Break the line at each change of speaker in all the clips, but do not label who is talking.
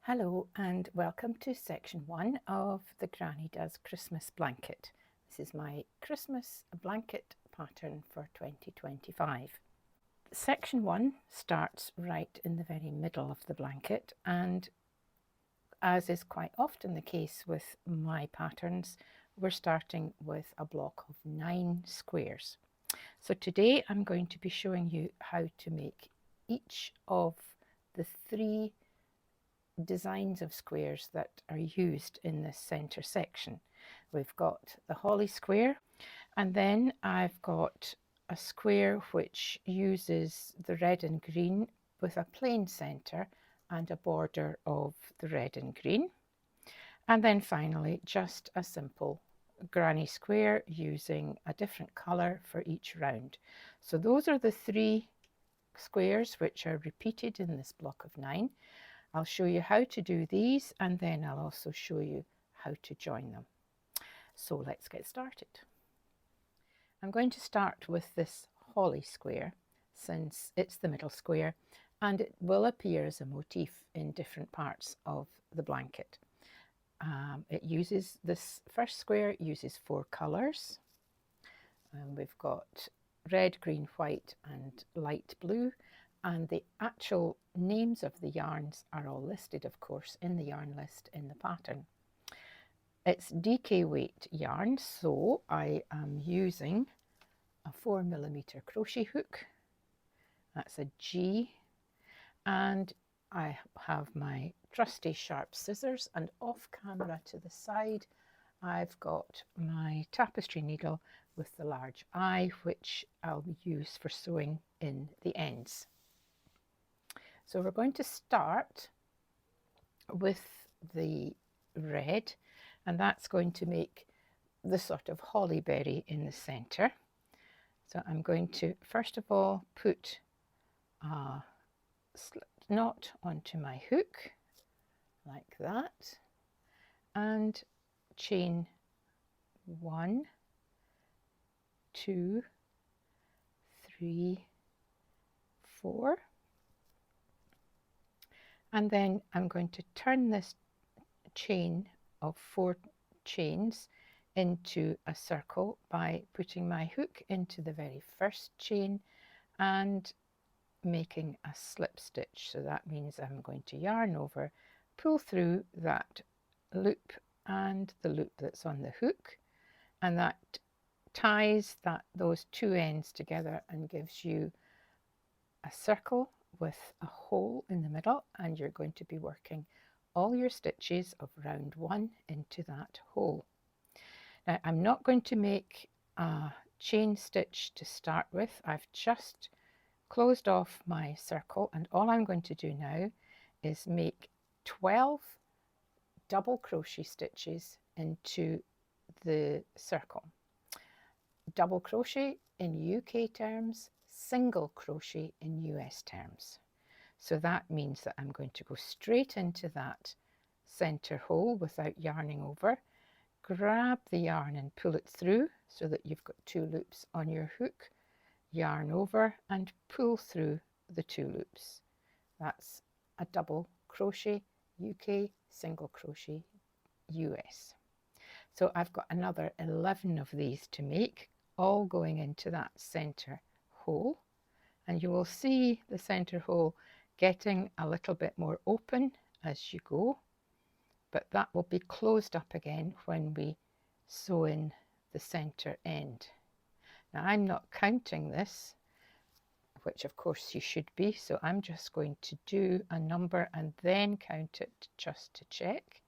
Hello and welcome to section 1 of the Granny Does Christmas blanket. This is my Christmas blanket pattern for 2025. Section 1 starts right in the very middle of the blanket, and as is quite often the case with my patterns, we're starting with a block of 9 squares. So today I'm going to be showing you how to make each of the 3 designs of squares that are used in this center section. We've got the holly square, and then I've got a square which uses the red and green with a plain center and a border of the red and green. And then finally just a simple granny square using a different color for each round. So those are the 3 squares which are repeated in this block of 9. I'll show you how to do these, and then I'll also show you how to join them. So let's get started. I'm going to start with this holly square since it's the middle square, and it will appear as a motif in different parts of the blanket. This first square uses 4 colours. We've got red, green, white and light blue, and the actual names of the yarns are all listed, of course, in the yarn list in the pattern. It's DK weight yarn, so I am using a 4mm crochet hook. That's a G, and I have my trusty sharp scissors, and off camera to the side I've got my tapestry needle with the large eye, which I'll use for sewing in the ends. So we're going to start with the red, and that's going to make the sort of holly berry in the center. So I'm going to first of all put a slip knot onto my hook like that, and chain 1, 2, 3, 4. And then I'm going to turn this chain of 4 chains into a circle by putting my hook into the very first chain and making a slip stitch. So that means I'm going to yarn over, pull through that loop and the loop that's on the hook, and that ties those 2 ends together and gives you a circle with a hole in the middle, and you're going to be working all your stitches of round 1 into that hole. Now I'm not going to make a chain stitch to start with. I've just closed off my circle, and all I'm going to do now is make 12 double crochet stitches into the circle. Double crochet in UK terms, single crochet in US terms. So that means that I'm going to go straight into that center hole without yarning over, grab the yarn and pull it through so that you've got 2 loops on your hook, yarn over and pull through the 2 loops. That's a double crochet UK, single crochet US. So I've got another 11 of these to make, all going into that center hole, and you will see the center hole getting a little bit more open as you go, but that will be closed up again when we sew in the center end. Now I'm not counting this, which of course you should be, so I'm just going to do a number and then count it just to check.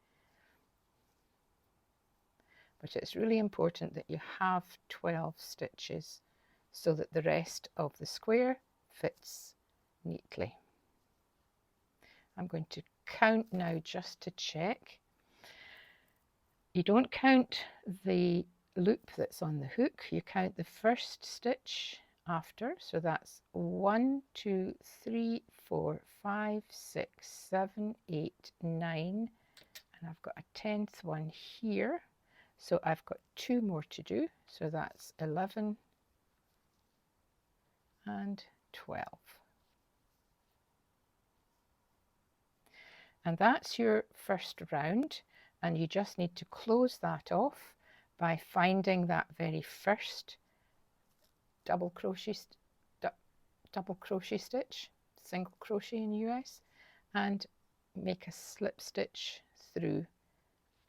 But it's really important that you have 12 stitches so that the rest of the square fits neatly. I'm going to count now just to check. You don't count the loop that's on the hook, you count the first stitch after, so that's 1, 2, 3, 4, 5, 6, 7, 8, 9, and I've got a 10th one here. So I've got 2 more to do, so that's 11 and 12. And that's your first round, and you just need to close that off by finding that very first double crochet stitch, single crochet in US, and make a slip stitch through,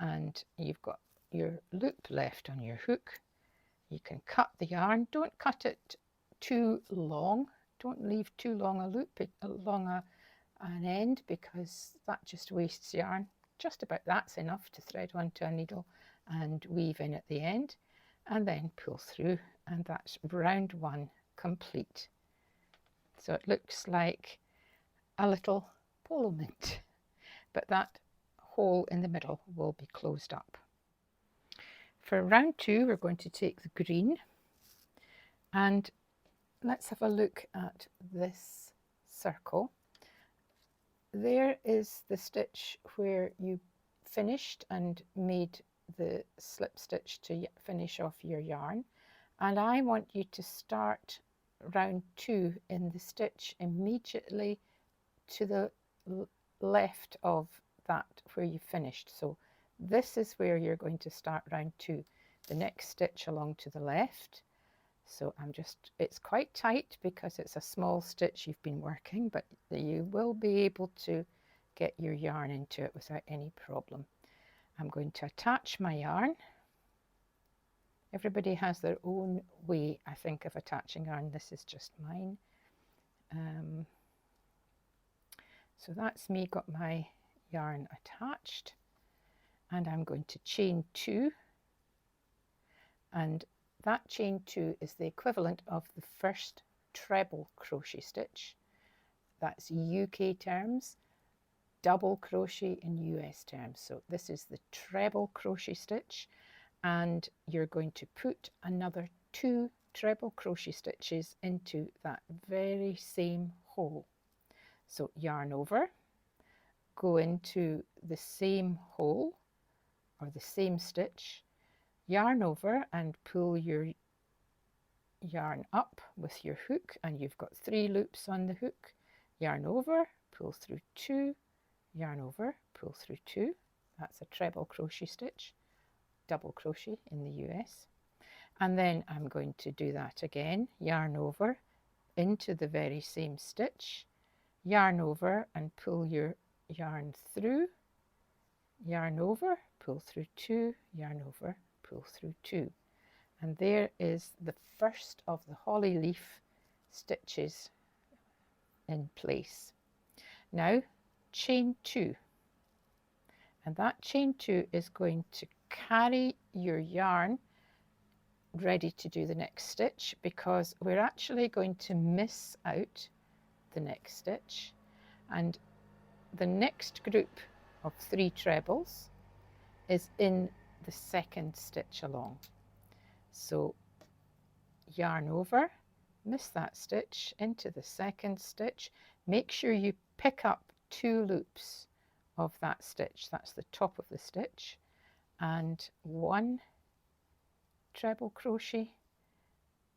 and you've got your loop left on your hook. You can cut the yarn. Don't cut it too long. Don't leave too long a loop along an end, because that just wastes yarn. Just about that's enough to thread onto a needle and weave in at the end, and then pull through, and that's round one complete. So it looks like a little polo mint, but that hole in the middle will be closed up. For round two, we're going to take the green, and let's have a look at this circle. There is the stitch where you finished and made the slip stitch to finish off your yarn, and I want you to start round two in the stitch immediately to the left of that where you finished. So this is where you're going to start round two, the next stitch along to the left. So it's quite tight because it's a small stitch you've been working, but you will be able to get your yarn into it without any problem. I'm going to attach my yarn. Everybody has their own way, I think, of attaching yarn. This is just mine. So that's me, got my yarn attached, and I'm going to chain two, and that chain two is the equivalent of the first treble crochet stitch. That's UK terms, double crochet in US terms. So this is the treble crochet stitch, and you're going to put another 2 treble crochet stitches into that very same hole. So yarn over, go into the same hole or the same stitch, yarn over and pull your yarn up with your hook, and you've got 3 loops on the hook. Yarn over, pull through 2, yarn over, pull through 2. That's a treble crochet stitch, double crochet in the US. And then I'm going to do that again, yarn over into the very same stitch, yarn over and pull your yarn through, yarn over, pull through 2, yarn over, pull through 2. And there is the first of the holly leaf stitches in place. Now chain 2, and that chain 2 is going to carry your yarn ready to do the next stitch, because we're actually going to miss out the next stitch, and the next group of 3 trebles is in the second stitch along. So yarn over, miss that stitch, into the second stitch, make sure you pick up 2 loops of that stitch, that's the top of the stitch, and 1 treble crochet,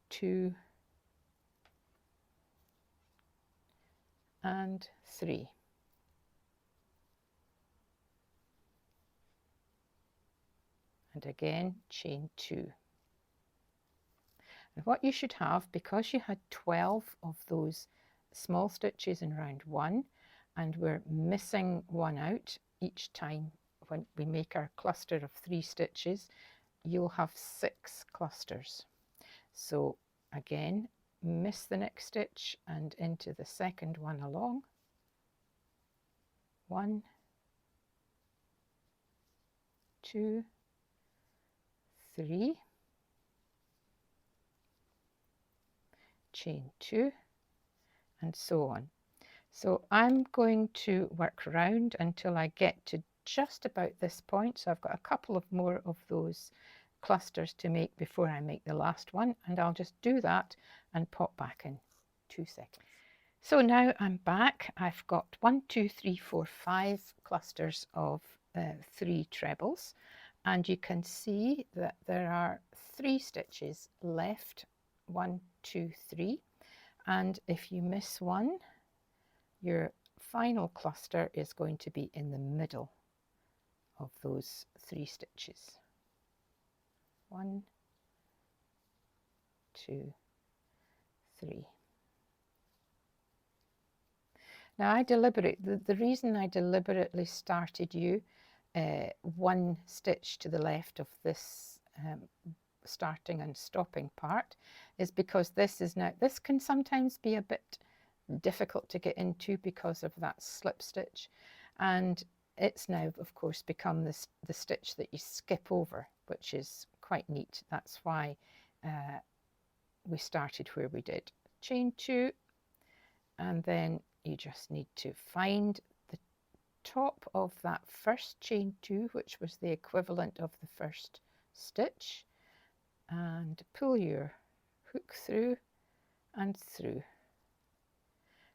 2 and 3. And again chain 2. And what you should have, because you had 12 of those small stitches in round 1, and we're missing 1 out each time when we make our cluster of 3 stitches, you'll have 6 clusters. So again, miss the next stitch and into the second one along. 1, 2, 3, chain 2, and so on. So I'm going to work round until I get to just about this point. So I've got a couple of more of those clusters to make before I make the last one, and I'll just do that and pop back in 2 seconds. So now I'm back. I've got 1, 2, 3, 4, 5 clusters of 3 trebles, and you can see that there are 3 stitches left, 1, 2, 3, and if you miss one, you're final cluster is going to be in the middle of those 3 stitches. 1, 2, 3. Now the reason I deliberately started you 1 stitch to the left of this starting and stopping part is because this can sometimes be a bit difficult to get into because of that slip stitch, and it's now of course become the stitch that you skip over, which is quite neat. That's why we started where we did. Chain 2, and then you just need to find the top of that first chain 2, which was the equivalent of the first stitch, and pull your hook through and through.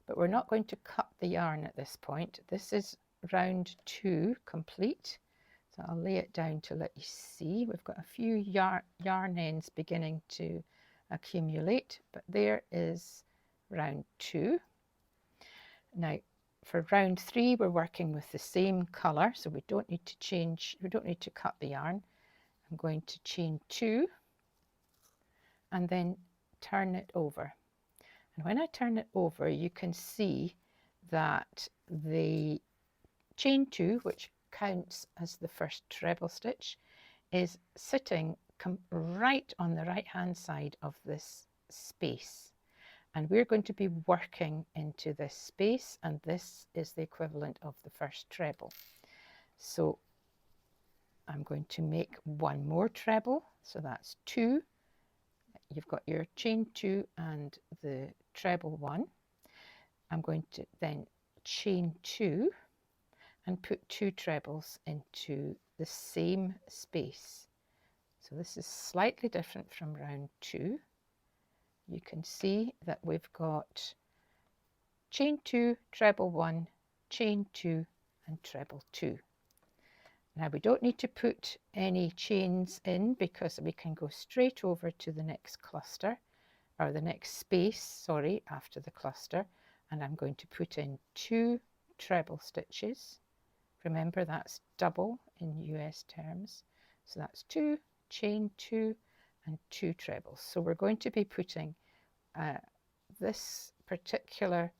But we're not going to cut the yarn at this point. This is round 2 complete, so I'll lay it down to let you see. We've got a few yarn ends beginning to accumulate, but there is round 2. Now for round 3 we're working with the same colour, so we don't need to cut the yarn. I'm going to chain 2 and then turn it over. And when I turn it over, you can see that the chain 2, which counts as the first treble stitch, is sitting right on the right hand side of this space. And we're going to be working into this space, and this is the equivalent of the first treble. So I'm going to make 1 more treble, so that's 2. You've got your chain 2 and the treble 1. I'm going to then chain 2 and put 2 trebles into the same space. So this is slightly different from round 2. You can see that we've got chain 2, treble 1, chain 2 and treble 2. Now we don't need to put any chains in because we can go straight over to the next cluster, or the next space, sorry, after the cluster, and I'm going to put in 2 treble stitches. Remember, that's double in US terms. So that's 2, chain 2 and 2 trebles. So we're going to be putting this particular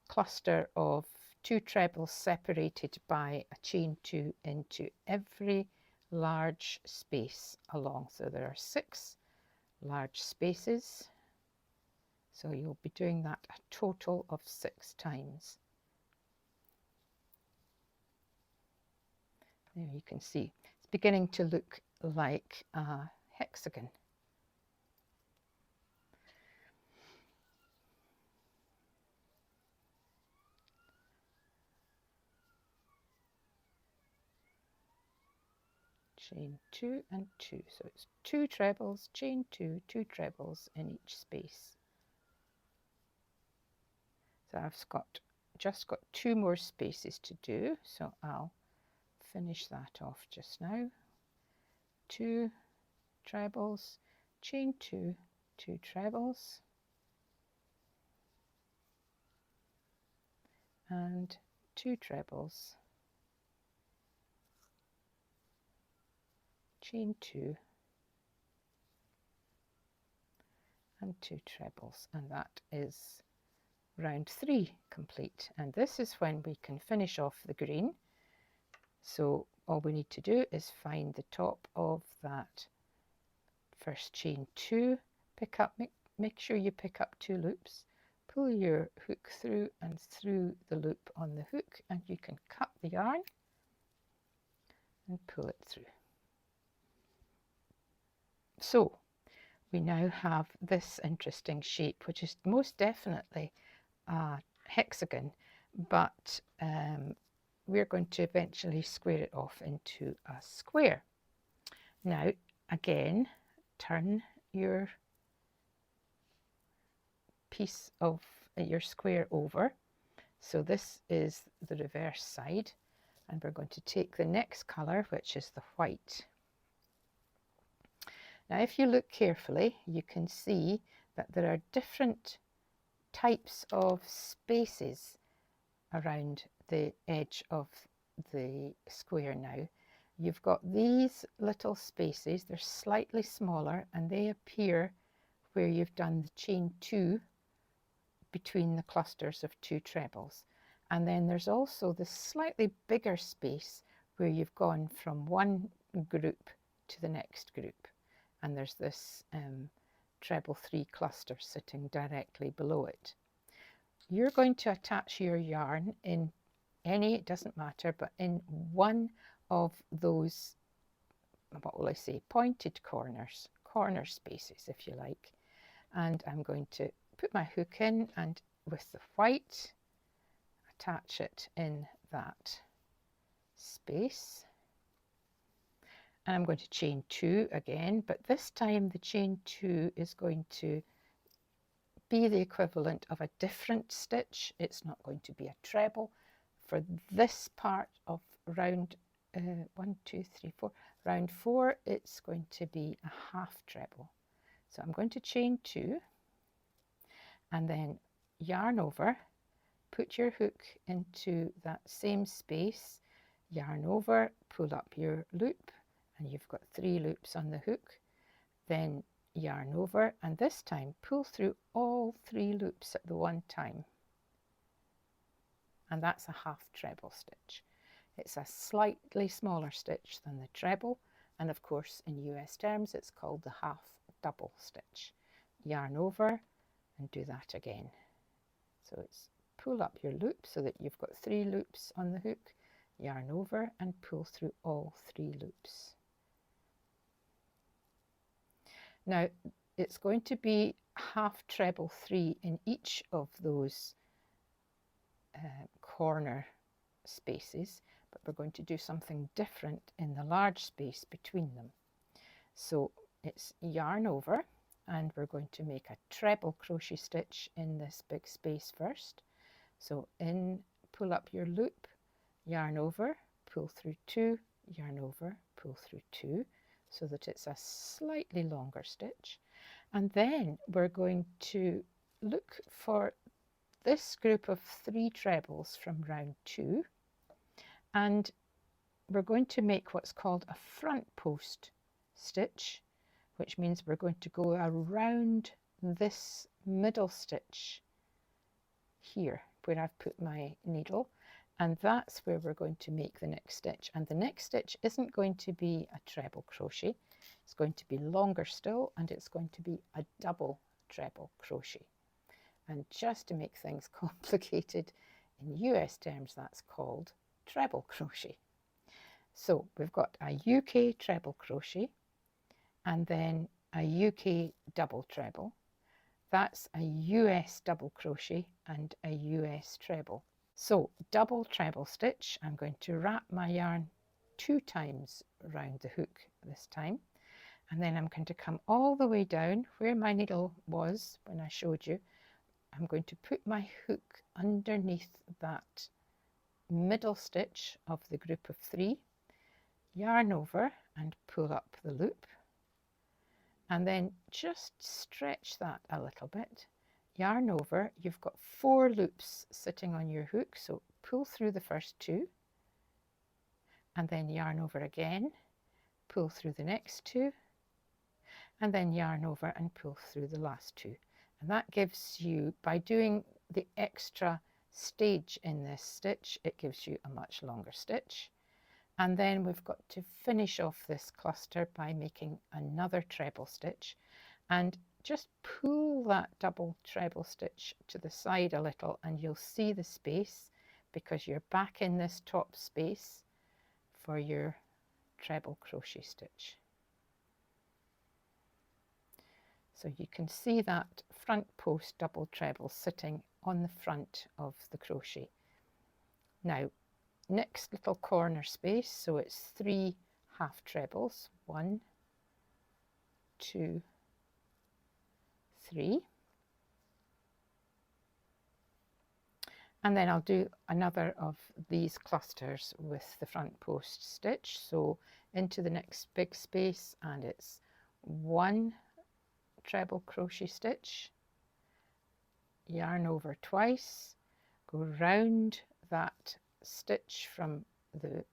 cluster of 2 trebles separated by a chain 2 into every large space along. So there are 6 large spaces. So you'll be doing that a total of 6 times. There you can see it's beginning to look like a hexagon. Chain 2 and 2, so it's 2 trebles, chain 2, 2 trebles in each space. So I've just got 2 more spaces to do, so I'll finish that off just now. 2 trebles, chain 2, 2 trebles, and 2 trebles, chain 2 and 2 trebles, and that is round 3 complete. And this is when we can finish off the green. So all we need to do is find the top of that first chain 2, pick up, make sure you pick up 2 loops, pull your hook through and through the loop on the hook, and you can cut the yarn and pull it through. So we now have this interesting shape, which is most definitely a hexagon, but we're going to eventually square it off into a square. Now again, turn your piece of your square over. So this is the reverse side, and we're going to take the next colour, which is the white. Now if you look carefully, you can see that there are different types of spaces around the edge of the square now, you've got these little spaces. They're slightly smaller and they appear where you've done the chain 2 between the clusters of 2 trebles. And then there's also this slightly bigger space where you've gone from one group to the next group. And there's this treble 3 cluster sitting directly below it. You're going to attach your yarn in any, it doesn't matter, but in one of those, what will I say, pointed corners, corner spaces if you like. And I'm going to put my hook in and with the white attach it in that space. And I'm going to chain 2 again, but this time the chain 2 is going to be the equivalent of a different stitch. It's not going to be a treble. For this part of round 1, 2, 3, 4, round 4, it's going to be a half treble. So I'm going to chain 2 and then yarn over, put your hook into that same space, yarn over, pull up your loop, and you've got 3 loops on the hook, then yarn over, and this time pull through all 3 loops at the one time, and that's a half treble stitch. It's a slightly smaller stitch than the treble, and of course in US terms it's called the half double stitch. Yarn over and do that again. So it's pull up your loop so that you've got 3 loops on the hook, yarn over and pull through all 3 loops. Now it's going to be half treble 3 in each of those corner spaces, but we're going to do something different in the large space between them. So it's yarn over and we're going to make a treble crochet stitch in this big space first. So in, pull up your loop, yarn over, pull through 2, yarn over, pull through 2, so that it's a slightly longer stitch. And then we're going to look for this group of 3 trebles from round 2, and we're going to make what's called a front post stitch, which means we're going to go around this middle stitch here where I've put my needle, and that's where we're going to make the next stitch. And the next stitch isn't going to be a treble crochet, it's going to be longer still, and it's going to be a double treble crochet. And just to make things complicated, in US terms that's called treble crochet. So we've got a UK treble crochet and then a UK double treble. That's a US double crochet and a US treble. So double treble stitch, I'm going to wrap my yarn 2 times around the hook this time, and then I'm going to come all the way down where my needle was when I showed you. I'm going to put my hook underneath that middle stitch of the group of 3, yarn over and pull up the loop, and then just stretch that a little bit, yarn over. You've got 4 loops sitting on your hook, so pull through the first 2 and then yarn over again, pull through the next 2 and then yarn over and pull through the last 2. And that gives you, by doing the extra stage in this stitch, it gives you a much longer stitch. And then we've got to finish off this cluster by making another treble stitch, and just pull that double treble stitch to the side a little and you'll see the space, because you're back in this top space for your treble crochet stitch. So you can see that front post double treble sitting on the front of the crochet. Now next little corner space, so it's 3 half trebles, 1, 2, 3, and then I'll do another of these clusters with the front post stitch. So into the next big space, and it's 1 treble crochet stitch, yarn over twice, go round that stitch from the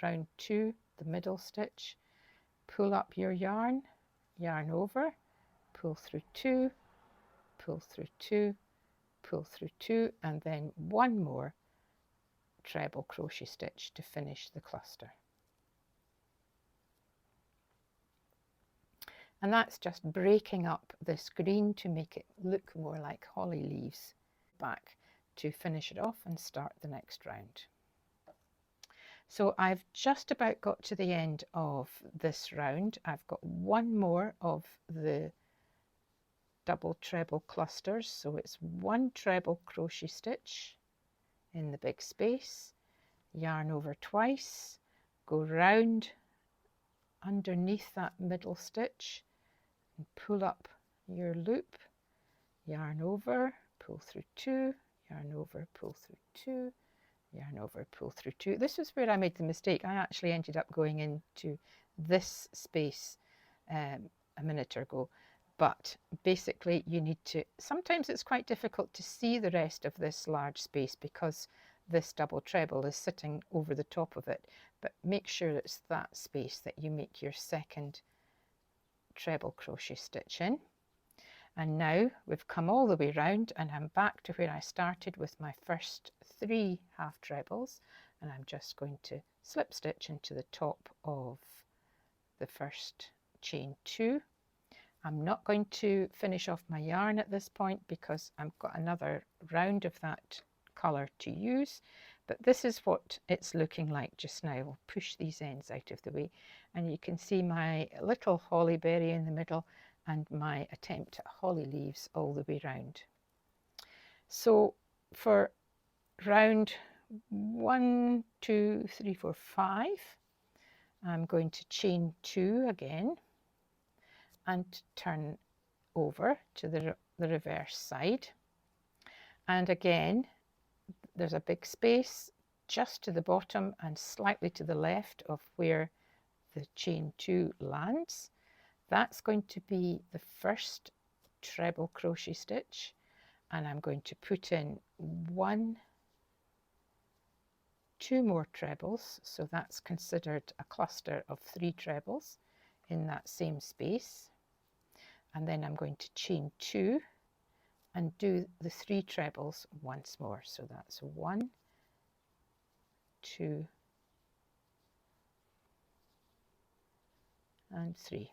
round 2, the middle stitch, pull up your yarn, yarn over, pull through 2, pull through 2, pull through 2, and then one more treble crochet stitch to finish the cluster. And that's just breaking up this green to make it look more like holly leaves. Back to finish it off and start the next round. So I've just about got to the end of this round. I've got one more of the double treble clusters, so it's one treble crochet stitch in the big space, yarn over twice, go round underneath that middle stitch and pull up your loop, yarn over, pull through 2, yarn over, pull through 2, yarn over, pull through 2. This is where I made the mistake. I actually ended up going into this space a minute ago, but basically you need to, sometimes it's quite difficult to see the rest of this large space because this double treble is sitting over the top of it, but make sure it's that space that you make your second treble crochet stitch in. And now we've come all the way round and I'm back to where I started with my first 3 half trebles, and I'm just going to slip stitch into the top of the first chain 2. I'm not going to finish off my yarn at this point because I've got another round of that colour to use, but this is what it's looking like just now. I'll push these ends out of the way and you can see my little holly berry in the middle and my attempt at holly leaves all the way round. So for round 1, 2, 3, 4, 5, I'm going to chain 2 again and turn over to the reverse side, and again there's a big space just to the bottom and slightly to the left of where the chain 2 lands. That's going to be the first treble crochet stitch, and I'm going to put in 2 more trebles, so that's considered a cluster of 3 trebles in that same space. And then I'm going to chain 2 and do the 3 trebles once more. So that's 1, 2, and 3.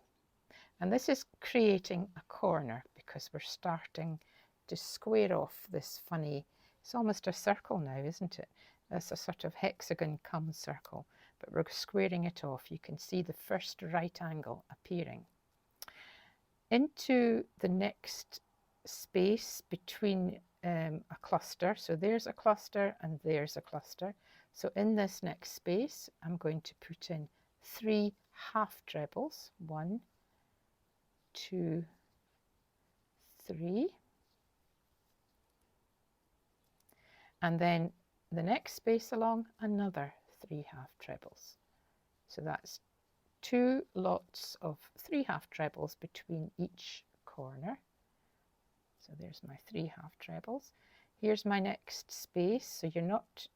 And this is creating a corner because we're starting to square off this funny, it's almost a circle now, isn't it? It's a sort of hexagon come circle, but we're squaring it off. You can see the first right angle appearing. Into the next space between a cluster, so there's a cluster and there's a cluster. So in this next space, I'm going to put in 3 half trebles, 1, 2, 3, and then the next space along another 3 half trebles. So that's 2 lots of 3 half trebles between each corner. So there's my 3 half trebles. Here's my next space, so you're not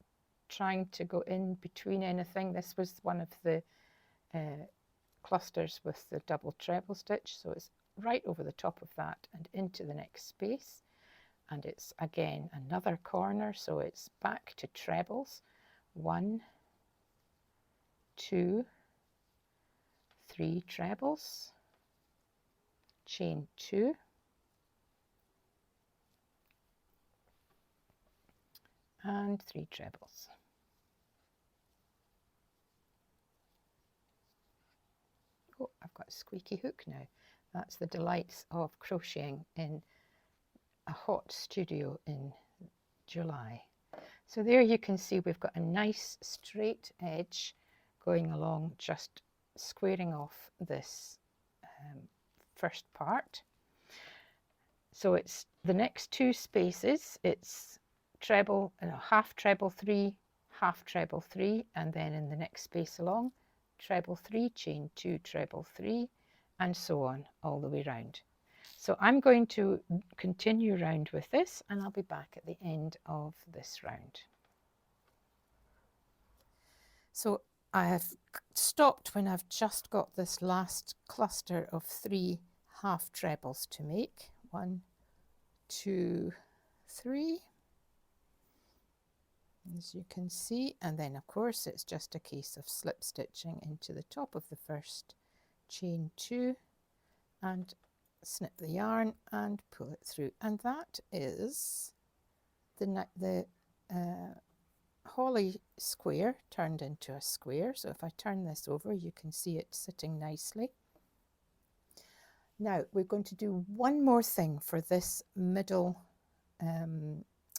trying to go in between anything. This was one of the clusters with the double treble stitch, so it's right over the top of that and into the next space, and it's again another corner, so it's back to trebles. 1, 2, 3 trebles, chain 2, and 3 trebles. Oh, I've got a squeaky hook now. That's the delights of crocheting in a hot studio in July. So there you can see we've got a nice straight edge going along, just squaring off this first part. So it's the next 2 spaces, it's treble, half treble 3, half treble 3, and then in the next space along, treble 3, chain 2, treble 3, and so on all the way round. So I'm going to continue round with this and I'll be back at the end of this round. So I have stopped when I've just got this last cluster of 3 half trebles to make. 1, 2, 3, as you can see, and then of course it's just a case of slip stitching into the top of the first chain 2 and snip the yarn and pull it through, and that is the holly square turned into a square. So if I turn this over, you can see it sitting nicely. Now we're going to do one more thing for this middle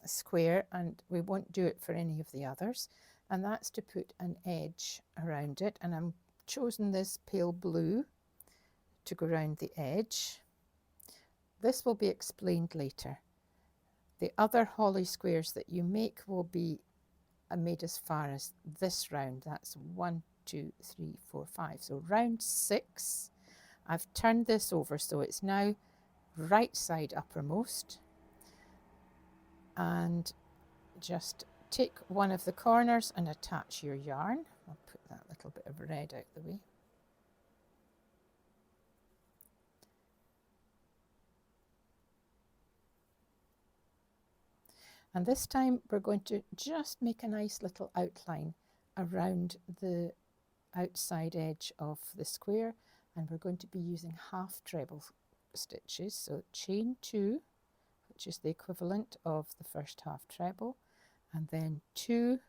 square, and we won't do it for any of the others, and that's to put an edge around it, and I'm chosen this pale blue to go around the edge. This will be explained later. The other holly squares that you make will be made as far as this round. That's 1, 2, 3, 4, 5. So round 6, I've turned this over, so it's now right side uppermost, and just take one of the corners and attach your yarn. I'll put that little bit of red out the way. And this time we're going to just make a nice little outline around the outside edge of the square, and we're going to be using half treble stitches. So chain 2, which is the equivalent of the first half treble, and then 2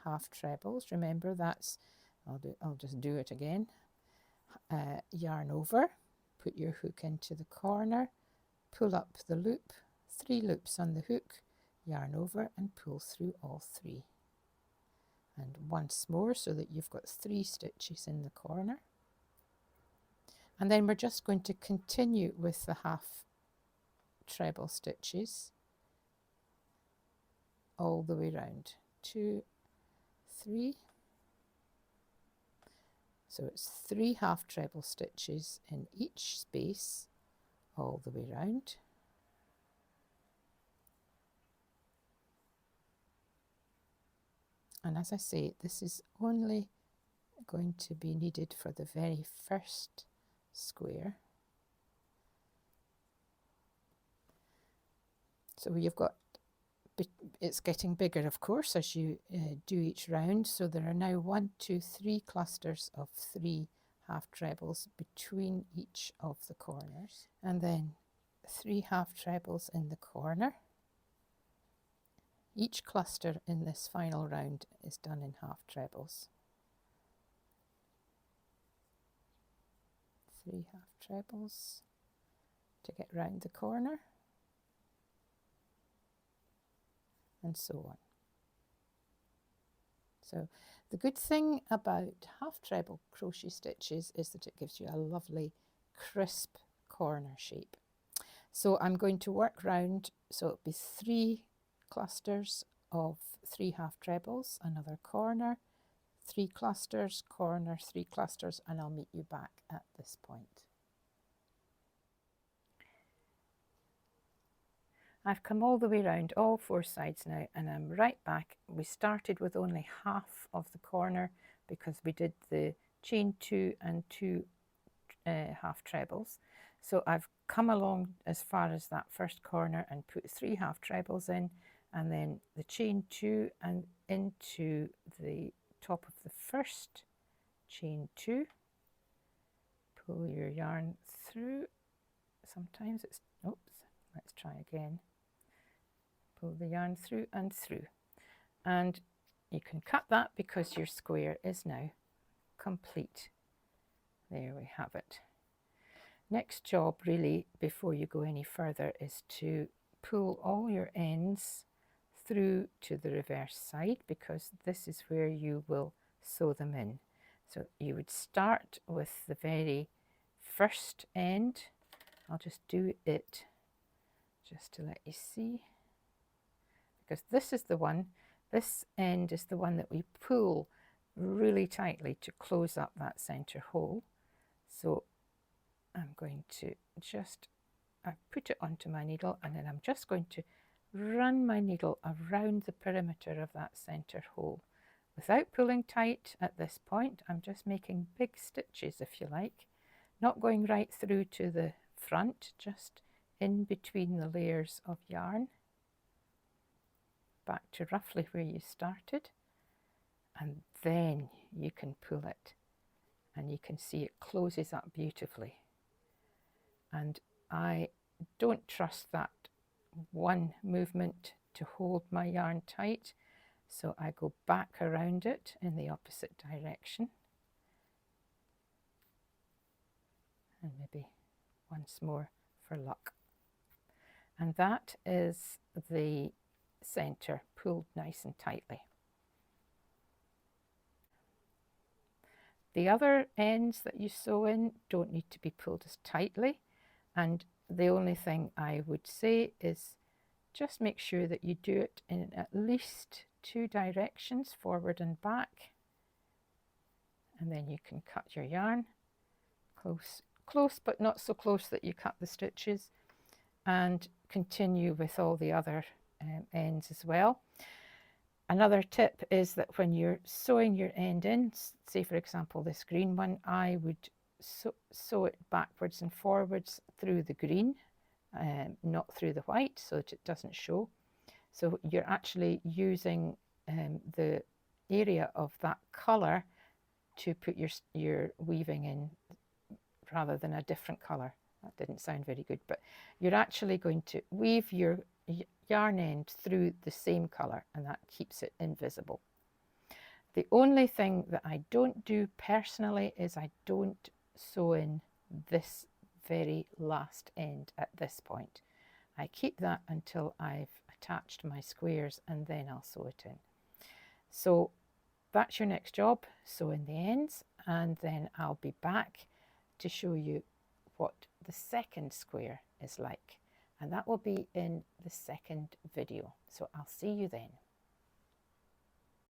half trebles. Remember, that's, I'll just do it again. Yarn over, put your hook into the corner, pull up the loop, 3 loops on the hook, yarn over and pull through all 3. And once more, so that you've got 3 stitches in the corner. And then we're just going to continue with the half treble stitches all the way round. 2, 3. So it's 3 half treble stitches in each space all the way round. And as I say, this is only going to be needed for the very first square. So you've got, it's getting bigger of course as you do each round. So there are now 1, 2, 3 clusters of 3 half trebles between each of the corners, and then 3 half trebles in the corner. Each cluster in this final round is done in half trebles. 3 half trebles to get round the corner, and so on. So the good thing about half treble crochet stitches is that it gives you a lovely crisp corner shape. So I'm going to work round, so it'll be 3 clusters of 3 half trebles, another corner, 3 clusters, corner, 3 clusters, and I'll meet you back at this point. I've come all the way around all 4 sides now, and I'm right back. We started with only half of the corner because we did the chain 2 and 2 half trebles. So I've come along as far as that first corner and put 3 half trebles in, and then the chain 2 and into the top of the first chain 2. Pull your yarn through. Sometimes it's, oops, let's try again. Pull the yarn through and through, and you can cut that because your square is now complete. There we have it. Next job really before you go any further is to pull all your ends through to the reverse side, because this is where you will sew them in. So you would start with the very first end. I'll just do it just to let you see, because this is the one, this end is the one that we pull really tightly to close up that center hole. So I'm going to just, I put it onto my needle, and then I'm just going to run my needle around the perimeter of that center hole, without pulling tight at this point. I'm just making big stitches, if you like, not going right through to the front, just in between the layers of yarn, back to roughly where you started, and then you can pull it and you can see it closes up beautifully. And I don't trust that one movement to hold my yarn tight, so I go back around it in the opposite direction, and maybe once more for luck. And that is the center pulled nice and tightly. The other ends that you sew in don't need to be pulled as tightly, and the only thing I would say is just make sure that you do it in at least 2 directions, forward and back, and then you can cut your yarn close but not so close that you cut the stitches, and continue with all the other ends as well. Another tip is that when you're sewing your end in, say for example this green one, I would sew it backwards and forwards through the green, not through the white, so that it doesn't show. So you're actually using the area of that colour to put your weaving in rather than a different colour. That didn't sound very good, but you're actually going to weave your yarn end through the same colour, and that keeps it invisible. The only thing that I don't do personally is I don't sew in this very last end at this point. I keep that until I've attached my squares, and then I'll sew it in. So that's your next job, sew in the ends, and then I'll be back to show you what the second square is like, and that will be in the second video. So I'll see you then.